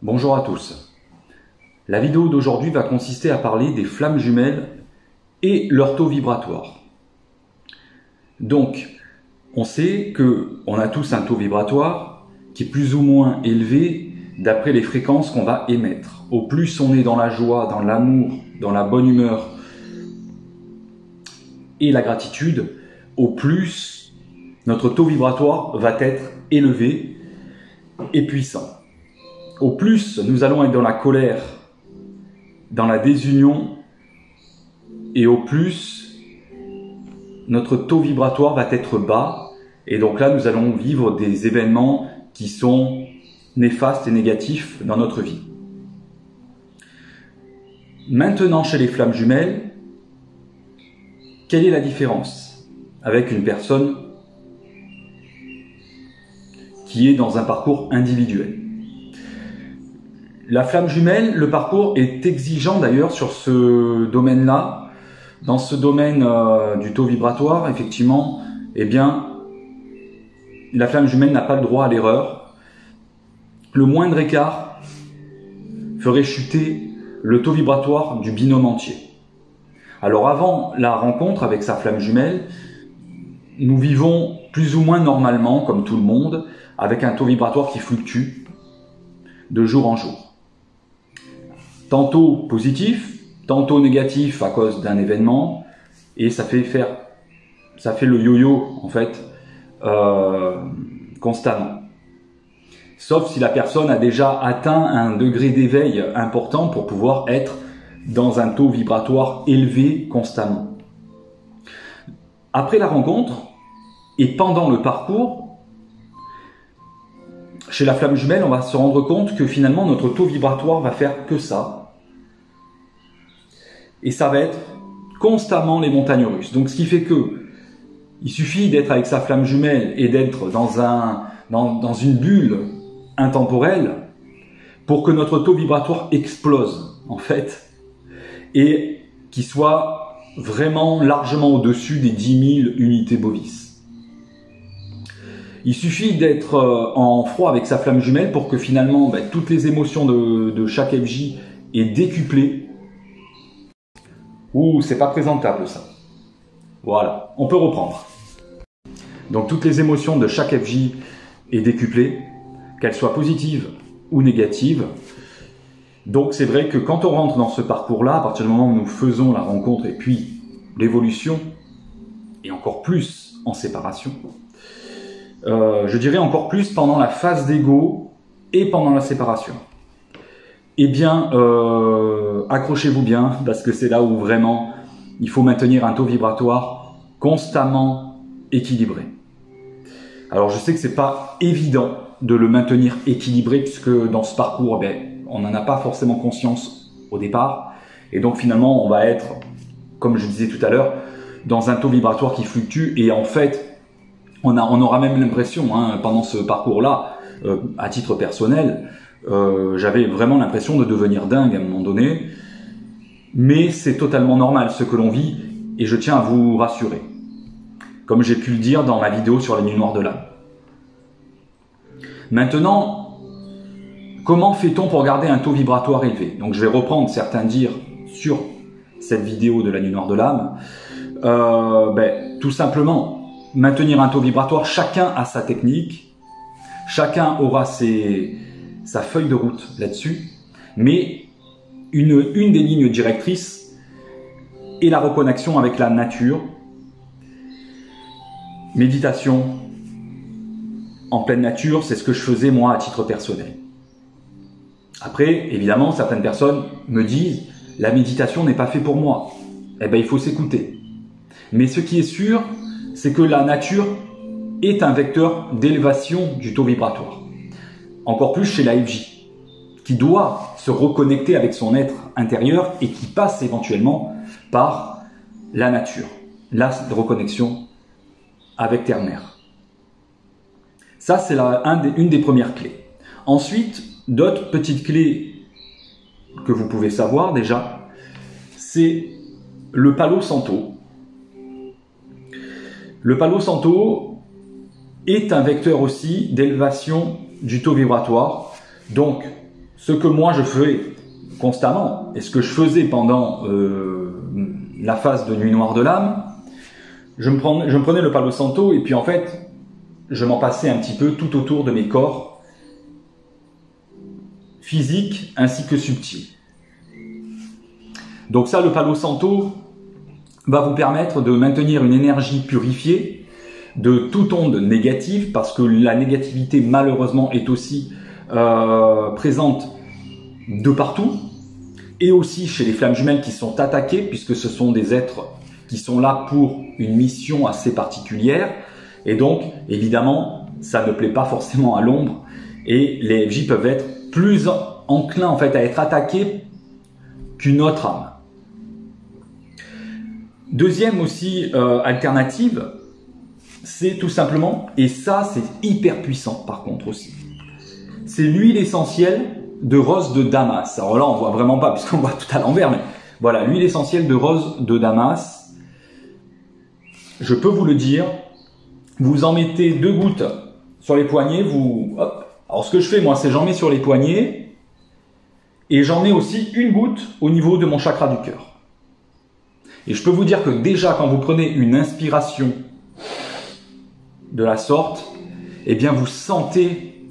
Bonjour à tous. La vidéo d'aujourd'hui va consister à parler des flammes jumelles et leur taux vibratoire. Donc, on sait qu'on a tous un taux vibratoire qui est plus ou moins élevé d'après les fréquences qu'on va émettre. Au plus on est dans la joie, dans l'amour, dans la bonne humeur et la gratitude, au plus notre taux vibratoire va être élevé et puissant. Au plus nous allons être dans la colère, dans la désunion, et au plus notre taux vibratoire va être bas, et donc là nous allons vivre des événements qui sont néfastes et négatifs dans notre vie. Maintenant, chez les flammes jumelles, quelle est la différence avec une personne qui est dans un parcours individuel? La flamme jumelle, le parcours est exigeant d'ailleurs sur ce domaine-là. Dans ce domaine du taux vibratoire, effectivement, eh bien, la flamme jumelle n'a pas le droit à l'erreur. Le moindre écart ferait chuter le taux vibratoire du binôme entier. Alors avant la rencontre avec sa flamme jumelle, nous vivons plus ou moins normalement, comme tout le monde, avec un taux vibratoire qui fluctue de jour en jour. Tantôt positif, tantôt négatif à cause d'un événement, et ça fait le yo-yo en fait constamment. Sauf si la personne a déjà atteint un degré d'éveil important pour pouvoir être dans un taux vibratoire élevé constamment. Après la rencontre et pendant le parcours, chez la flamme jumelle, on va se rendre compte que finalement notre taux vibratoire va faire que ça. Et ça va être constamment les montagnes russes. Donc ce qui fait que il suffit d'être avec sa flamme jumelle et d'être dans une bulle intemporelle pour que notre taux vibratoire explose en fait et qu'il soit vraiment largement au-dessus des 10 000 unités bovis. Il suffit d'être en froid avec sa flamme jumelle pour que finalement toutes les émotions de chaque FJ aient décuplé. Ouh, c'est pas présentable ça. Voilà, on peut reprendre. Donc toutes les émotions de chaque FJ aient décuplé, qu'elles soient positives ou négatives. Donc c'est vrai que quand on rentre dans ce parcours-là, à partir du moment où nous faisons la rencontre et puis l'évolution, et encore plus en séparation, je dirais encore plus pendant la phase d'ego et pendant la séparation. Eh bien, accrochez-vous bien, parce que c'est là où vraiment il faut maintenir un taux vibratoire constamment équilibré. Alors je sais que c'est pas évident de le maintenir équilibré, puisque dans ce parcours, on n'en a pas forcément conscience au départ, et donc finalement on va être, comme je disais tout à l'heure, dans un taux vibratoire qui fluctue, et en fait, on aura même l'impression, pendant ce parcours-là, à titre personnel, j'avais vraiment l'impression de devenir dingue à un moment donné, mais c'est totalement normal ce que l'on vit, et je tiens à vous rassurer, comme j'ai pu le dire dans ma vidéo sur la nuit noire de l'âme. Maintenant, comment fait-on pour garder un taux vibratoire élevé? Donc je vais reprendre certains dires sur cette vidéo de la nuit noire de l'âme. Tout simplement, maintenir un taux vibratoire, chacun a sa technique, chacun aura sa feuille de route là-dessus, mais une des lignes directrices est la reconnexion avec la nature, méditation en pleine nature, c'est ce que je faisais moi à titre personnel. Après, évidemment, certaines personnes me disent « la méditation n'est pas fait pour moi ». Eh bien, il faut s'écouter. Mais ce qui est sûr, c'est que la nature est un vecteur d'élévation du taux vibratoire. Encore plus chez la FJ, qui doit se reconnecter avec son être intérieur et qui passe éventuellement par la nature, la reconnexion avec Terre-Mère. Ça, c'est une des premières clés. Ensuite, d'autres petites clés que vous pouvez savoir déjà, c'est le Palo Santo. Le Palo Santo est un vecteur aussi d'élévation du taux vibratoire. Donc, ce que moi je fais constamment, et ce que je faisais pendant la phase de nuit noire de l'âme, je me prenais le Palo Santo et puis en fait, je m'en passais un petit peu tout autour de mes corps, physiques ainsi que subtils. Donc ça, le Palo Santo va vous permettre de maintenir une énergie purifiée de toute onde négative, parce que la négativité malheureusement est aussi présente de partout, et aussi chez les flammes jumelles qui sont attaquées, puisque ce sont des êtres qui sont là pour une mission assez particulière, et donc évidemment ça ne plaît pas forcément à l'ombre, et les FJ peuvent être plus enclins en fait à être attaqués qu'une autre âme. Deuxième aussi alternative, c'est tout simplement, et ça c'est hyper puissant par contre aussi, c'est l'huile essentielle de rose de Damas. Alors là on voit vraiment pas puisqu'on voit tout à l'envers, mais voilà, l'huile essentielle de rose de Damas, je peux vous le dire, vous en mettez 2 gouttes sur les poignets, hop. Alors ce que je fais moi, c'est j'en mets sur les poignets et j'en mets aussi 1 goutte au niveau de mon chakra du cœur. Et je peux vous dire que déjà quand vous prenez une inspiration de la sorte, eh bien vous sentez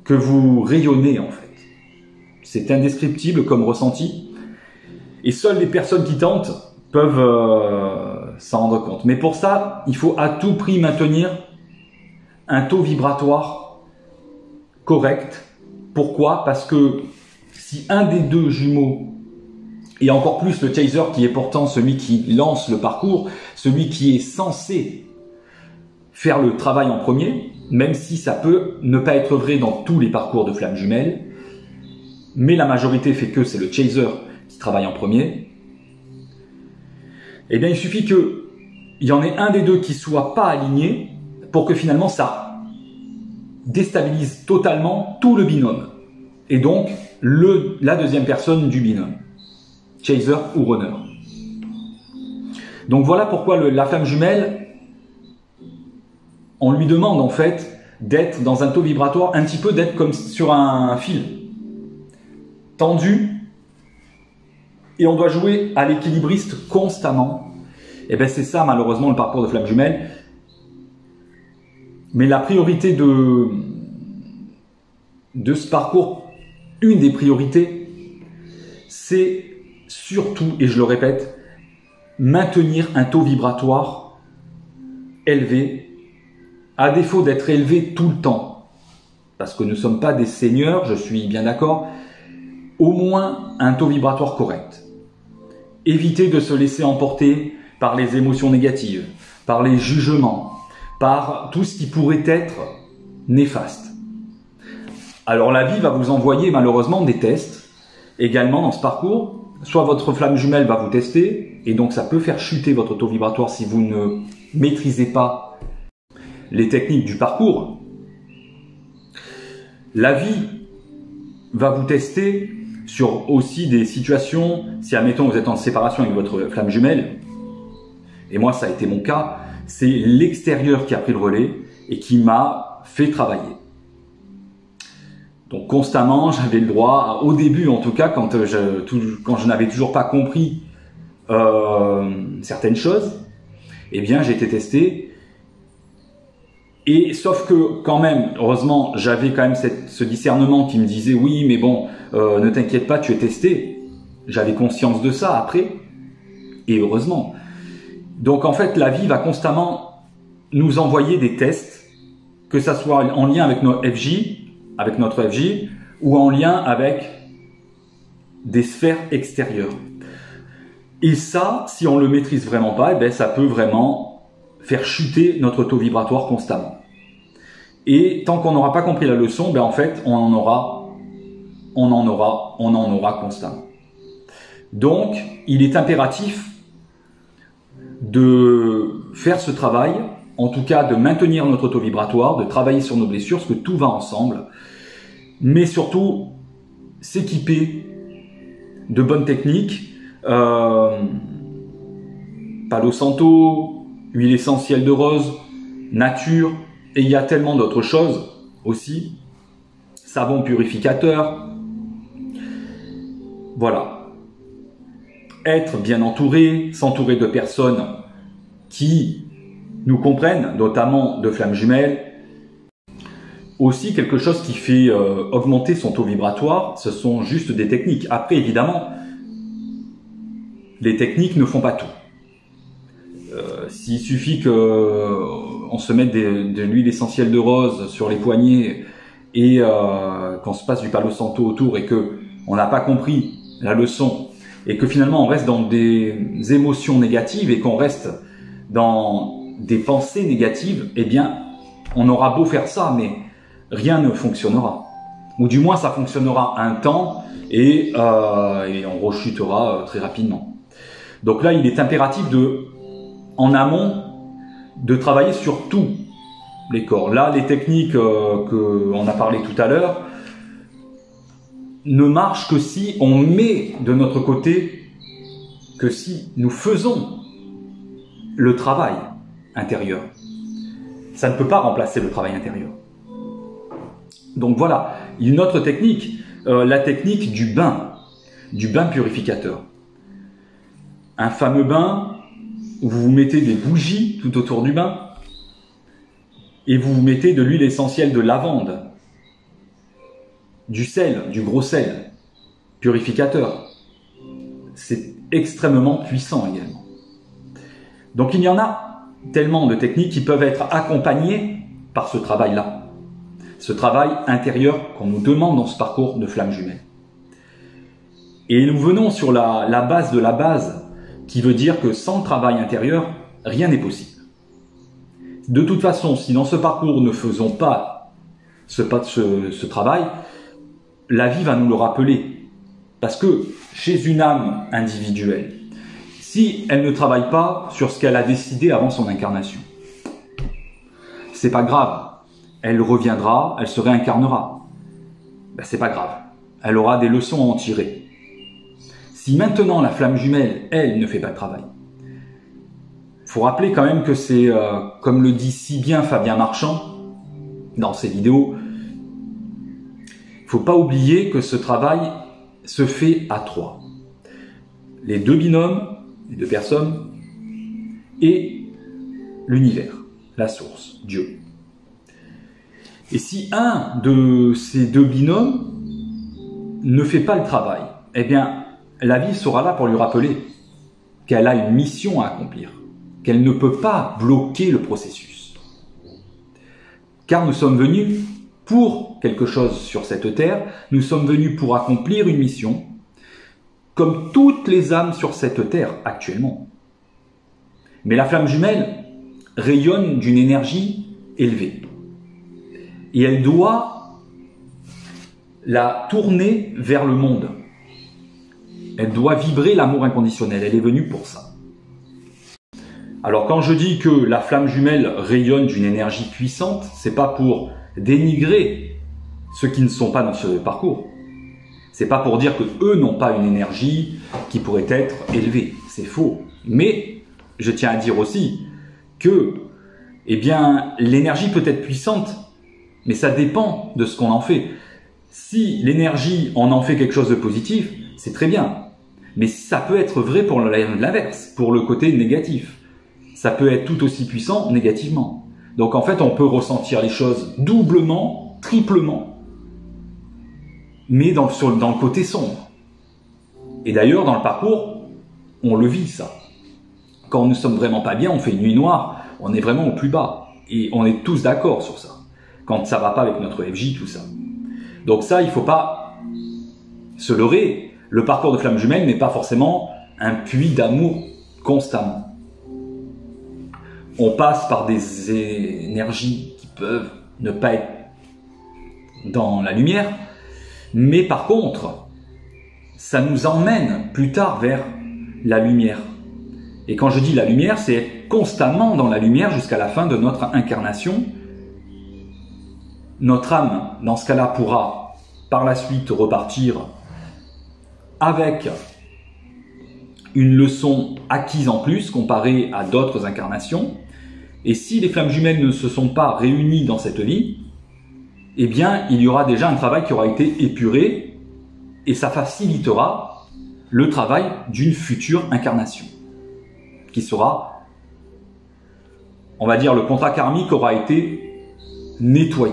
que vous rayonnez en fait. C'est indescriptible comme ressenti. Et seules les personnes qui tentent peuvent s'en rendre compte. Mais pour ça, il faut à tout prix maintenir un taux vibratoire correct. Pourquoi? Parce que si un des 2 jumeaux, et encore plus le chaser qui est pourtant celui qui lance le parcours, celui qui est censé faire le travail en premier, même si ça peut ne pas être vrai dans tous les parcours de flammes jumelles, mais la majorité fait que c'est le chaser qui travaille en premier, eh bien il suffit qu'il y en ait un des 2 qui soit pas aligné pour que finalement ça déstabilise totalement tout le binôme. Et donc la deuxième personne du binôme, chaser ou runner. Donc voilà pourquoi la flamme jumelle, on lui demande en fait d'être dans un taux vibratoire, un petit peu d'être comme sur un fil tendu, et on doit jouer à l'équilibriste constamment. Et bien c'est ça malheureusement le parcours de flamme jumelle. Mais la priorité de ce parcours, une des priorités, c'est surtout, et je le répète, maintenir un taux vibratoire élevé, à défaut d'être élevé tout le temps, parce que nous ne sommes pas des seigneurs, je suis bien d'accord, au moins un taux vibratoire correct. Évitez de se laisser emporter par les émotions négatives, par les jugements, par tout ce qui pourrait être néfaste. Alors la vie va vous envoyer malheureusement des tests, également dans ce parcours. Soit votre flamme jumelle va vous tester, et donc ça peut faire chuter votre taux vibratoire si vous ne maîtrisez pas les techniques du parcours. La vie va vous tester sur aussi des situations, si admettons vous êtes en séparation avec votre flamme jumelle, et moi ça a été mon cas, c'est l'extérieur qui a pris le relais et qui m'a fait travailler. Donc constamment, j'avais le droit, au début en tout cas, quand je n'avais toujours pas compris certaines choses, eh bien j'ai été testé. Et sauf que quand même, heureusement, j'avais quand même ce discernement qui me disait oui, mais bon, ne t'inquiète pas, tu es testé. J'avais conscience de ça après, et heureusement. Donc en fait, la vie va constamment nous envoyer des tests, que ça soit en lien avec notre FJ, ou en lien avec des sphères extérieures. Et ça, si on le maîtrise vraiment pas, eh bien, ça peut vraiment faire chuter notre taux vibratoire constamment. Et tant qu'on n'aura pas compris la leçon, ben en fait, on en aura constamment. Donc, il est impératif de faire ce travail, en tout cas de maintenir notre taux vibratoire, de travailler sur nos blessures, parce que tout va ensemble, mais surtout s'équiper de bonnes techniques, Palo Santo, huile essentielle de rose, nature, et il y a tellement d'autres choses aussi, savon purificateur, voilà. Être bien entouré, s'entourer de personnes qui nous comprennent, notamment de flammes jumelles. Aussi, quelque chose qui fait augmenter son taux vibratoire, ce sont juste des techniques. Après, évidemment, les techniques ne font pas tout. S'il suffit qu'on se mette de l'huile essentielle de rose sur les poignets et qu'on se passe du Palo Santo autour et qu'on n'a pas compris la leçon et que finalement on reste dans des émotions négatives et qu'on reste dans des pensées négatives, eh bien, on aura beau faire ça, mais rien ne fonctionnera. Ou du moins, ça fonctionnera un temps et on rechutera très rapidement. Donc là, il est impératif en amont, de travailler sur tous les corps. Là, les techniques qu'on a parlé tout à l'heure ne marchent que si on met de notre côté, que si nous faisons le travail intérieur. Ça ne peut pas remplacer le travail intérieur. Donc voilà, une autre technique, la technique du bain purificateur. Un fameux bain où vous mettez des bougies tout autour du bain et vous mettez de l'huile essentielle de lavande, du sel, du gros sel, purificateur. C'est extrêmement puissant également. Donc il y en a tellement de techniques qui peuvent être accompagnées par ce travail-là. Ce travail intérieur qu'on nous demande dans ce parcours de flammes jumelles. Et nous venons sur la base de la base, qui veut dire que sans travail intérieur, rien n'est possible. De toute façon, si dans ce parcours ne faisons pas ce travail, la vie va nous le rappeler. Parce que chez une âme individuelle, si elle ne travaille pas sur ce qu'elle a décidé avant son incarnation, c'est pas grave. Elle reviendra, elle se réincarnera. Ben, c'est pas grave. Elle aura des leçons à en tirer. Si maintenant la flamme jumelle, elle, ne fait pas de travail, il faut rappeler quand même que c'est, comme le dit si bien Fabien Marchand dans ses vidéos, il ne faut pas oublier que ce travail se fait à trois. Les deux binômes, les deux personnes, et l'univers, la source, Dieu. Et si un de ces deux binômes ne fait pas le travail, eh bien, la vie sera là pour lui rappeler qu'elle a une mission à accomplir, qu'elle ne peut pas bloquer le processus. Car nous sommes venus pour quelque chose sur cette terre, nous sommes venus pour accomplir une mission, comme toutes les âmes sur cette terre actuellement. Mais la flamme jumelle rayonne d'une énergie élevée. Et elle doit la tourner vers le monde. Elle doit vibrer l'amour inconditionnel. Elle est venue pour ça. Alors quand je dis que la flamme jumelle rayonne d'une énergie puissante, c'est pas pour dénigrer ceux qui ne sont pas dans ce parcours. C'est pas pour dire que eux n'ont pas une énergie qui pourrait être élevée. C'est faux. Mais je tiens à dire aussi que, eh bien, l'énergie peut être puissante, mais ça dépend de ce qu'on en fait. Si l'énergie, on en fait quelque chose de positif, c'est très bien. Mais ça peut être vrai pour l'inverse, pour le côté négatif. Ça peut être tout aussi puissant négativement. Donc en fait, on peut ressentir les choses doublement, triplement, mais dans le côté sombre. Et d'ailleurs, dans le parcours, on le vit ça. Quand nous sommes vraiment pas bien, on fait une nuit noire, on est vraiment au plus bas. Et on est tous d'accord sur ça. Quand ça va pas avec notre FJ, tout ça. Donc ça, il faut pas se leurrer. Le parcours de flamme jumelle n'est pas forcément un puits d'amour constamment. On passe par des énergies qui peuvent ne pas être dans la lumière, mais par contre, ça nous emmène plus tard vers la lumière. Et quand je dis la lumière, c'est être constamment dans la lumière jusqu'à la fin de notre incarnation. Notre âme, dans ce cas-là, pourra par la suite repartir avec une leçon acquise en plus comparée à d'autres incarnations. Et si les flammes jumelles ne se sont pas réunies dans cette vie, eh bien, il y aura déjà un travail qui aura été épuré et ça facilitera le travail d'une future incarnation, qui sera, on va dire, le contrat karmique aura été nettoyé,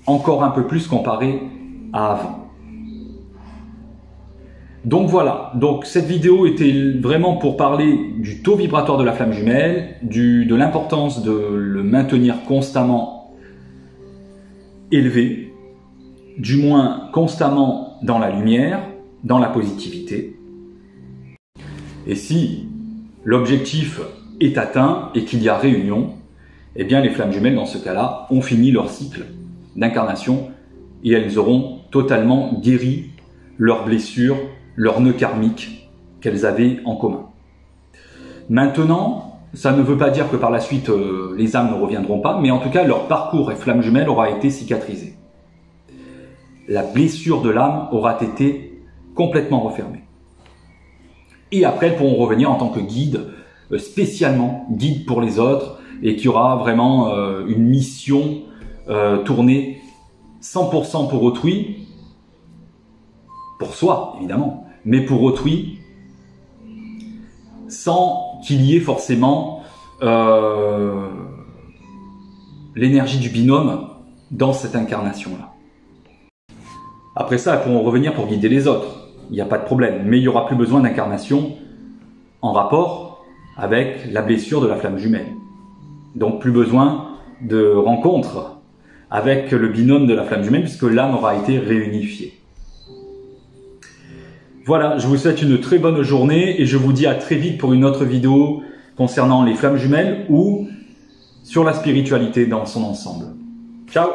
encore un peu plus comparé à avant. Donc voilà, donc cette vidéo était vraiment pour parler du taux vibratoire de la flamme jumelle, de l'importance de le maintenir constamment élevé, du moins constamment dans la lumière, dans la positivité. Et si l'objectif est atteint et qu'il y a réunion, eh bien les flammes jumelles dans ce cas-là ont fini leur cycle d'incarnation et elles auront totalement guéri leurs blessures, leurs nœuds karmiques qu'elles avaient en commun. Maintenant, ça ne veut pas dire que par la suite les âmes ne reviendront pas, mais en tout cas leur parcours et flamme jumelle aura été cicatrisé. La blessure de l'âme aura été complètement refermée. Et après, elles pourront revenir en tant que guide, spécialement guide pour les autres, et qui aura vraiment une mission tournée 100% pour autrui, pour soi évidemment, mais pour autrui, sans qu'il y ait forcément l'énergie du binôme dans cette incarnation-là. Après ça, elles pourront revenir pour guider les autres, il n'y a pas de problème, mais il n'y aura plus besoin d'incarnation en rapport avec la blessure de la flamme jumelle. Donc plus besoin de rencontre avec le binôme de la flamme jumelle, puisque l'âme aura été réunifiée. Voilà, je vous souhaite une très bonne journée et je vous dis à très vite pour une autre vidéo concernant les flammes jumelles ou sur la spiritualité dans son ensemble. Ciao!